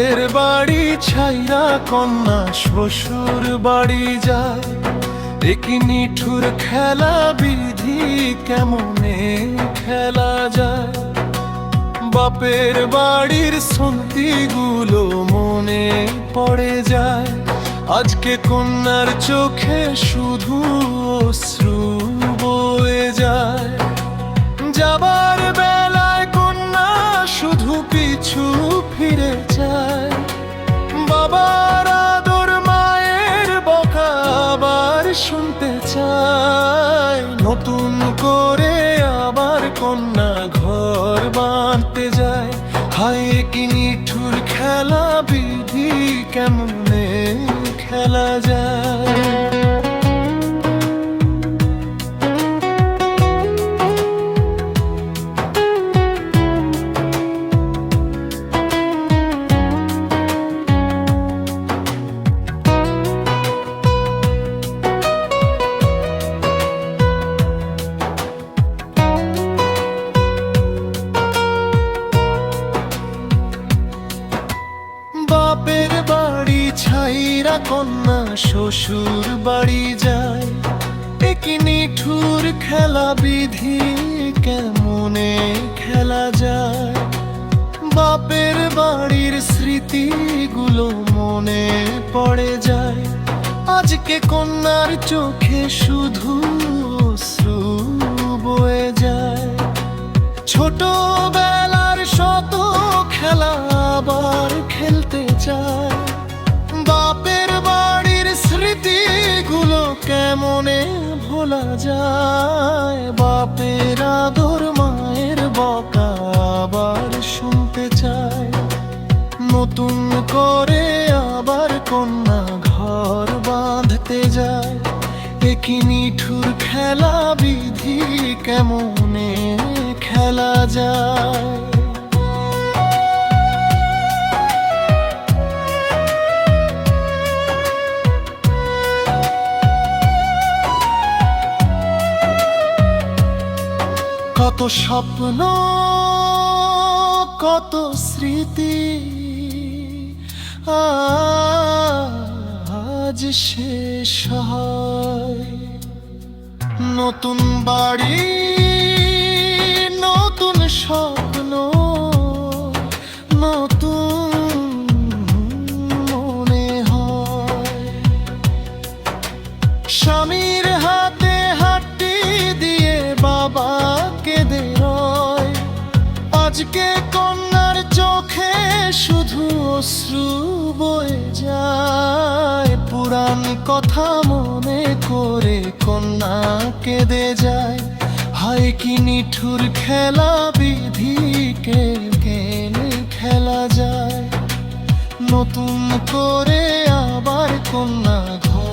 বাপের বাড়ি ছাইরা কন্যা শ্বশুর বাড়ি যায়, একই নিঠুর খেলা বিধি কেমনে খেলা যায়। বাপের বাড়ির স্মৃতিগুলো মনে পড়ে যায়, আজকে কন্যার চোখে শুধু অশ্রু বয়ে যায়। যাবার বেলায় কন্যা শুধু পিছু ফিরে যায়, বাবার আদর মায়ের বকা আবার শুনতে চায়। নতুন করে আবার কন্যা ঘর বাঁধতে যায়, হায় কি নিঠুর খেলা বিধি কেমনে খেলা যায়। বাপের বাড়ি ছাইরা কন্যা শ্বশুর বাড়ি যায়, একই নিঠুর খেলা বিধি কেমনে খেলা যায়। বাপের বাড়ির স্মৃতিগুলো মনে পড়ে যায়, আজকে কন্যার চোখে শুধু অশ্রু বয়ে যায়। ছোটবেলার শত খেলা আবার খেলতে চায়, বাপের বাড়ির স্মৃতিগুলো কেমনে ভোলা যায়। বাপের আদর মায়ের বকা আবার শুনতে চায়, নতুন করে আবার কন্যা ঘর বাঁধতে যায়। একই নিঠুর খেলা বিধি কেমনে খেলা যায়। কত স্বপ্ন কত স্মৃতি আজ শেষ হয়। নতুন বাড়ি নতুন স্বপ্ন নতুন মনে হয়। স্বামীর হাতে হাতটি দিয়ে বাবা কেঁদে রয়, আজকে কন্যার চোখে শুধু অশ্রু বয়ে যায়। পুরান কথা মনে করে কন্যা কেঁদে যায়, হায় কি নিঠুর খেলা বিধি কেমনে খেলা যায়। নতুন করে আবার কন্যা ঘর